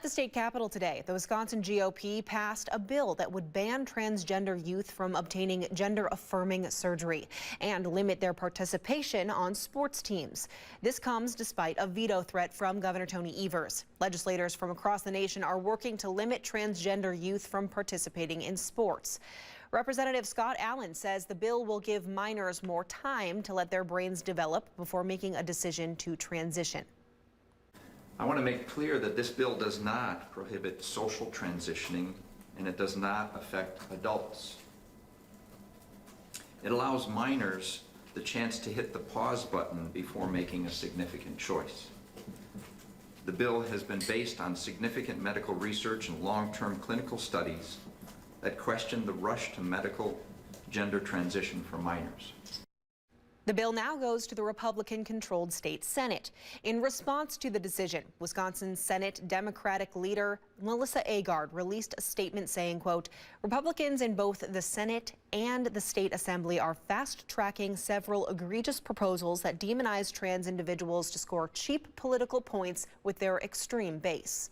At the state capitol today, the Wisconsin GOP passed a bill that would ban transgender youth from obtaining gender-affirming surgery and limit their participation on sports teams. This comes despite a veto threat from Governor Tony Evers. Legislators from across the nation are working to limit transgender youth from participating in sports. Representative Scott Allen says the bill will give minors more time to let their brains develop before making a decision to transition. I want to make clear that this bill does not prohibit social transitioning, and it does not affect adults. It allows minors the chance to hit the pause button before making a significant choice. The bill has been based on significant medical research and long-term clinical studies that question the rush to medical gender transition for minors. The bill now goes to the Republican-controlled state Senate. In response to the decision, Wisconsin Senate Democratic leader Melissa Agard released a statement saying, quote, "Republicans in both the Senate and the state assembly are fast-tracking several egregious proposals that demonize trans individuals to score cheap political points with their extreme base."